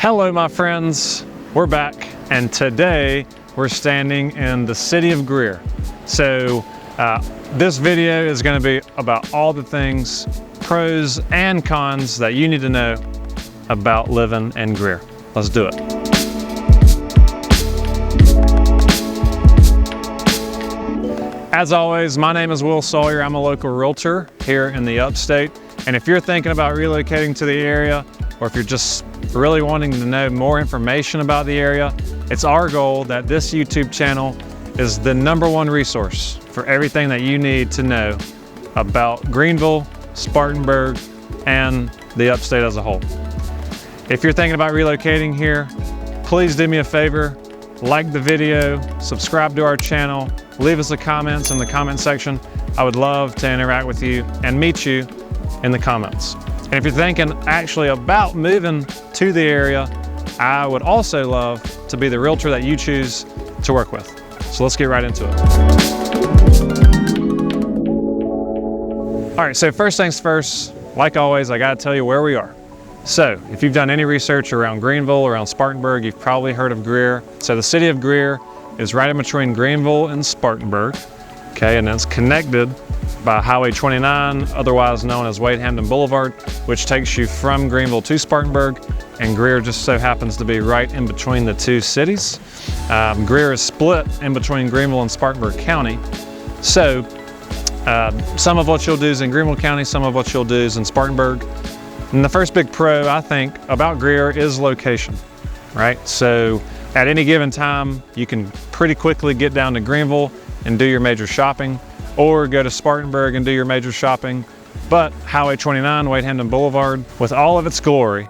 Hello my friends, we're back, and today we're standing in the city of Greer. So this video is going to be about all the things, pros and cons that you need to know about living in Greer. Let's do it. As always, my name is Sawyer. I'm a local realtor here in the Upstate. And if you're thinking about relocating to the area, or if you're just really wanting to know more information about the area, it's our goal that this YouTube channel is the #1 resource for everything that you need to know about Greenville, Spartanburg, and the Upstate as a whole. If you're thinking about relocating here, please do me a favor, like the video, subscribe to our channel, leave us a comment in the comment section. I would love to interact with you and meet you in the comments. And if you're thinking actually about moving to the area, I would also love to be the realtor that you choose to work with. So let's get right into it. All right, so first things first, like always, I gotta tell you where we are. So if you've done any research around Greenville, around Spartanburg, you've probably heard of Greer. So the city of Greer is right in between Greenville and Spartanburg, okay, and it's connected by Highway 29, otherwise known as Wade-Hampton Boulevard, which takes you from Greenville to Spartanburg, and Greer just so happens to be right in between the two cities. Greer is split in between Greenville and Spartanburg County. So some of what you'll do is in Greenville County, some of what you'll do is in Spartanburg. And the first big pro, I think, about Greer is location, right? So at any given time, you can pretty quickly get down to Greenville and do your major shopping, or go to Spartanburg and do your major shopping. But Highway 29, Wade-Hampton Boulevard, with all of its glory,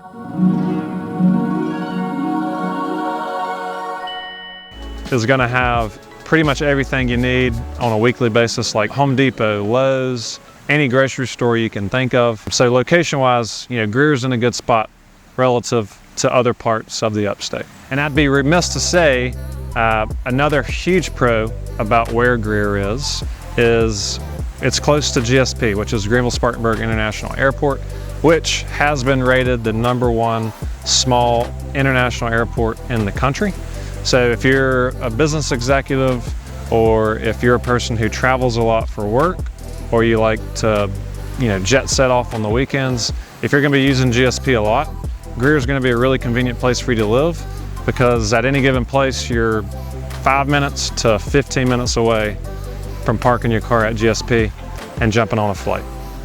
is gonna have pretty much everything you need on a weekly basis, like Home Depot, Lowe's, any grocery store you can think of. So location-wise, you know, Greer's in a good spot relative to other parts of the Upstate. And I'd be remiss to say another huge pro about where Greer is it's close to GSP, which is Greenville Spartanburg International Airport, which has been rated the #1 small international airport in the country. So if you're a business executive, or if you're a person who travels a lot for work, or you like to, you know, jet set off on the weekends, if you're gonna be using GSP a lot, Greer is gonna be a really convenient place for you to live, because at any given place, you're 5 minutes to 15 minutes away from parking your car at GSP and jumping on a flight.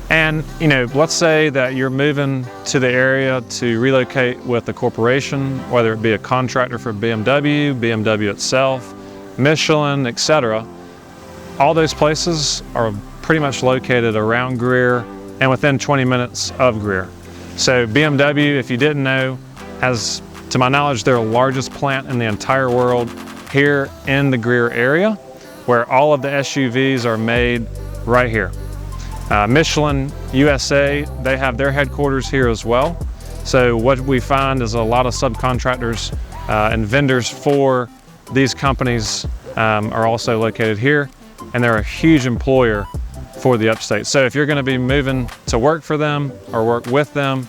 And, you know, let's say that you're moving to the area to relocate with a corporation, whether it be a contractor for BMW itself, Michelin, etc. All those places are pretty much located around Greer and within 20 minutes of Greer. So BMW, if you didn't know, has, to my knowledge, their largest plant in the entire world here in the Greer area, where all of the SUVs are made right here. Michelin USA, they have their headquarters here as well. So what we find is a lot of subcontractors and vendors for these companies are also located here, and they're a huge employer for the Upstate. So if you're gonna be moving to work for them or work with them,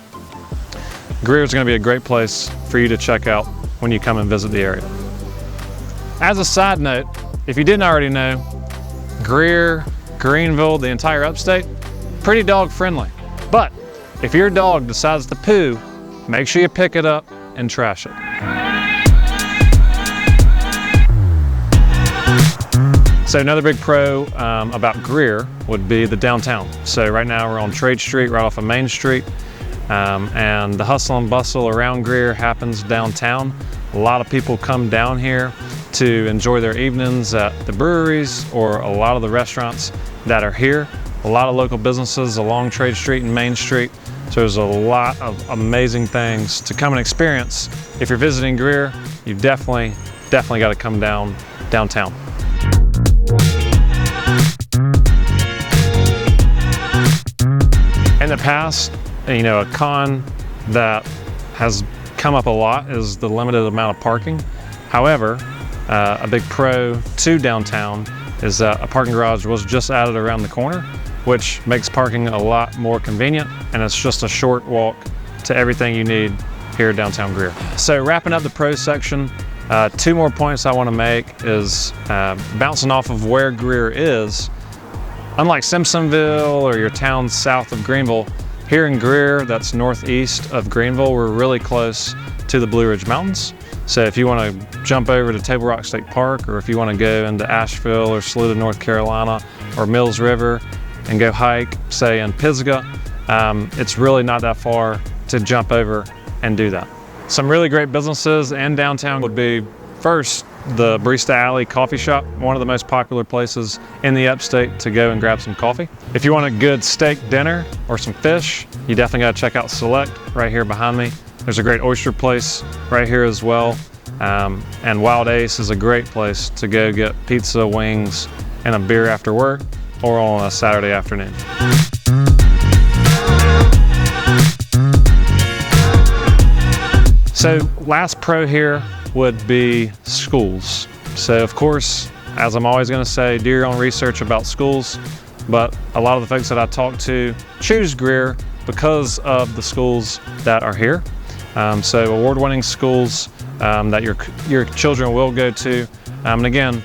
Greer is gonna be a great place for you to check out when you come and visit the area. As a side note, if you didn't already know, Greer, Greenville, the entire Upstate, pretty dog friendly. But if your dog decides to poo, make sure you pick it up and trash it. So another big pro about Greer would be the downtown. So right now we're on Trade Street, right off of Main Street, and the hustle and bustle around Greer happens downtown. A lot of people come down here to enjoy their evenings at the breweries or a lot of the restaurants that are here. A lot of local businesses along Trade Street and Main Street. So there's a lot of amazing things to come and experience. If you're visiting Greer, you definitely got to come downtown. In the past, you know, a con that has come up a lot is the limited amount of parking. However, a big pro to downtown is that a parking garage was just added around the corner, which makes parking a lot more convenient, and it's just a short walk to everything you need here in downtown Greer. So wrapping up the pros section, 2 more points I want to make is bouncing off of where Greer is. Unlike Simpsonville or your towns south of Greenville, here in Greer, that's northeast of Greenville, we're really close to the Blue Ridge Mountains. So if you want to jump over to Table Rock State Park, or if you want to go into Asheville or Saluda, North Carolina, or Mills River and go hike, say in Pisgah, it's really not that far to jump over and do that. Some really great businesses in downtown would be, first, the Barista Alley coffee shop, one of the most popular places in the Upstate to go and grab some coffee. If you want a good steak dinner or some fish, you definitely got to check out Select right here behind me. There's a great oyster place right here as well. And Wild Ace is a great place to go get pizza, wings, and a beer after work or on a Saturday afternoon. So last pro here would be schools. So of course, as I'm always going to say, do your own research about schools, but a lot of the folks that I talk to choose Greer because of the schools that are here. So award-winning schools that your children will go to. And again,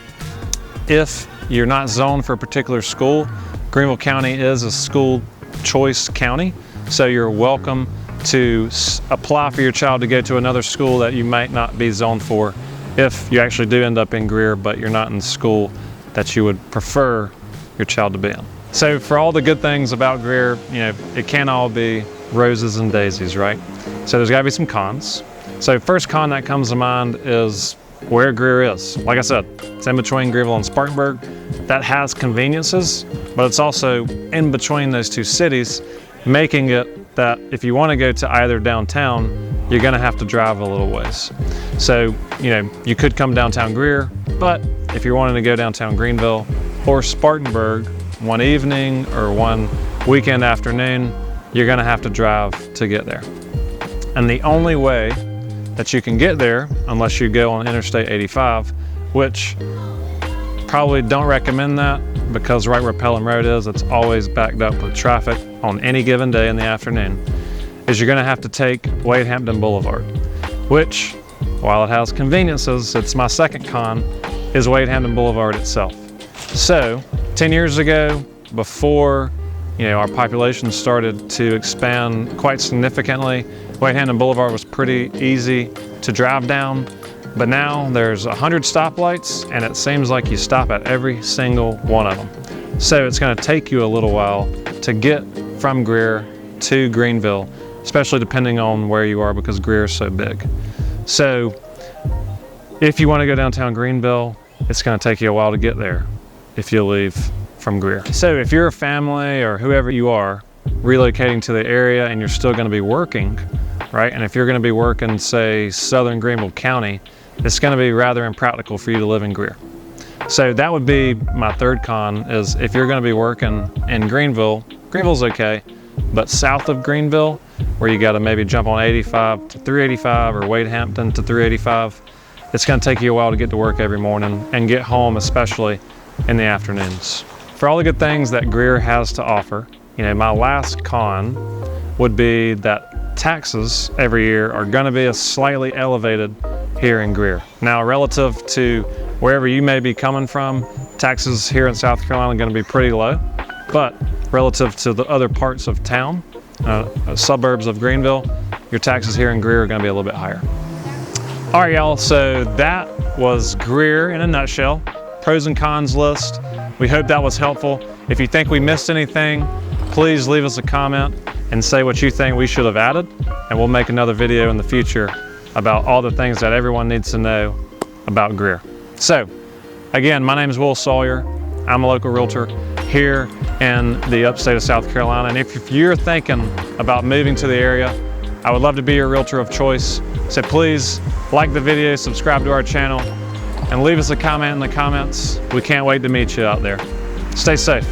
if you're not zoned for a particular school, Greenville County is a school choice county, so you're welcome to apply for your child to go to another school that you might not be zoned for if you actually do end up in Greer, but you're not in school that you would prefer your child to be in. So for all the good things about Greer, you know, it can't all be roses and daisies, right? So there's got to be some cons. So first con that comes to mind is where Greer is. Like I said, it's in between Greenville and Spartanburg. That has conveniences, but it's also in between those two cities, making it that if you want to go to either downtown, you're going to have to drive a little ways. So, you know, you could come downtown Greer, but if you're wanting to go downtown Greenville or Spartanburg one evening or one weekend afternoon, you're going to have to drive to get there. And the only way that you can get there, unless you go on Interstate 85, which probably don't recommend that, because right where Pelham Road is, it's always backed up with traffic on any given day in the afternoon, is you're going to have to take Wade Hampton Boulevard, which, while it has conveniences, it's my second con, is Wade Hampton Boulevard itself. So 10 years ago, before our population started to expand quite significantly, Wade Hampton Boulevard was pretty easy to drive down. But now there's 100 stoplights, and it seems like you stop at every single one of them. So it's going to take you a little while to get from Greer to Greenville, especially depending on where you are, because Greer is so big. So if you want to go downtown Greenville, it's going to take you a while to get there if you leave from Greer. So if you're a family or whoever you are relocating to the area and you're still going to be working, right? And if you're going to be working, say, southern Greenville County, it's going to be rather impractical for you to live in Greer. So that would be my third con, is if you're going to be working in Greenville, Greenville's okay, but south of Greenville, where you got to maybe jump on 85 to 385 or Wade Hampton to 385, it's going to take you a while to get to work every morning and get home, especially in the afternoons. For all the good things that Greer has to offer, my last con would be that taxes every year are going to be slightly elevated here in Greer. Now, relative to wherever you may be coming from, taxes here in South Carolina are going to be pretty low, but relative to the other parts of town, suburbs of Greenville, your taxes here in Greer are going to be a little bit higher. All right, y'all, so that was Greer in a nutshell, pros and cons list. We hope that was helpful. If you think we missed anything, please leave us a comment and say what you think we should have added, and we'll make another video in the future about all the things that everyone needs to know about Greer. So, again, my name is Will Sawyer. I'm a local realtor here in the upstate of South Carolina, and if you're thinking about moving to the area, I would love to be your realtor of choice. So please like the video, subscribe to our channel, and leave us a comment in the comments. We can't wait to meet you out there. Stay safe.